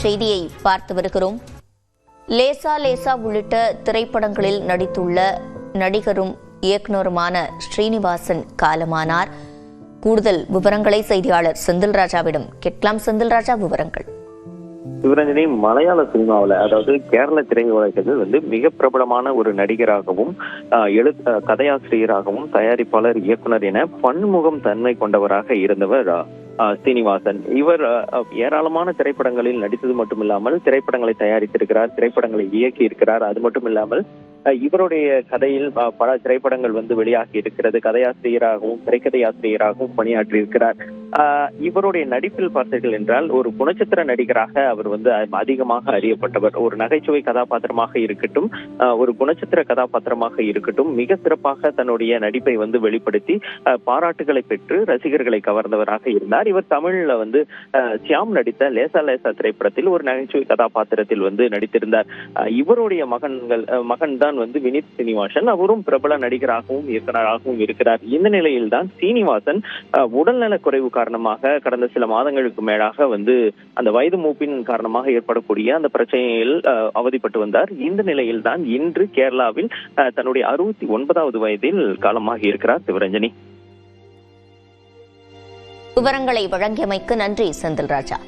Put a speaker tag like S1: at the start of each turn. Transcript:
S1: செய்தியை பார்த்து வருகிறோம். லேசா லேசா உள்ளிட்ட திரைப்படங்களில் நடித்துள்ள நடிகரும் இயக்குநருமான ஸ்ரீனிவாசன் காலமானார். கூடுதல் விவரங்களை செய்தியாளர் செந்தில்ராஜாவிடம் கேட்கலாம். செந்தில்ராஜா, விவரங்கள்.
S2: சிவரஞ்சனி, மலையாள சினிமாவில், அதாவது கேரள திரையுலகத்தில் மிக பிரபலமான ஒரு நடிகராகவும் கதையாசிரியராகவும் தயாரிப்பாளர், இயக்குனர் என பன்முகம் தன்மை கொண்டவராக இருந்தவர் சீனிவாசன். இவர் ஏராளமான திரைப்படங்களில் நடித்தது மட்டுமில்லாமல் திரைப்படங்களை தயாரித்திருக்கிறார், திரைப்படங்களை இயக்கி இருக்கிறார். அது மட்டும் இல்லாமல் இவருடைய கதையில் பல திரைப்படங்கள் வெளியாகி இருக்கிறது. கதையாசிரியராகவும் திரைக்கதை ஆசிரியராகவும் பணியாற்றி இருக்கிறார். இவருடைய நடிப்பில் பார்த்தீர்கள் என்றால் ஒரு குணச்சித்திர நடிகராக அவர் அதிகமாக அறியப்பட்டவர். ஒரு நகைச்சுவை கதாபாத்திரமாக இருக்கட்டும், ஒரு குணச்சித்திர கதாபாத்திரமாக இருக்கட்டும், மிக சிறப்பாக தன்னுடைய நடிப்பை வெளிப்படுத்தி பாராட்டுகளை பெற்று ரசிகர்களை கவர்ந்தவராக இருந்தார். இவர் தமிழ்ல சியாம் நடித்த லேசா லேசா திரைப்படத்தில் ஒரு நகைச்சுவை கதாபாத்திரத்தில் நடித்திருந்தார். இவருடைய மகன் தான் வினித் சீனிவாசன். அவரும் பிரபல நடிகராகவும் இயக்குநராகவும் இருக்கிறார். இந்த நிலையில் தான் சீனிவாசன் உடல்நலக் குறைவு காரணமாக கடந்த சில மாதங்களுக்கு மேலாக அந்த வயது மூப்பின் காரணமாக ஏற்படக்கூடிய அந்த பிரச்சனையில் அவதிப்பட்டு வந்தார். இந்த நிலையில் தான் இன்று கேரளாவில் தன்னுடைய 69வது வயதில் காலமாகி இருக்கிறார். சிவரஞ்சனி,
S1: விவரங்களை வழங்கியமைக்கு நன்றி செந்தில்ராஜா.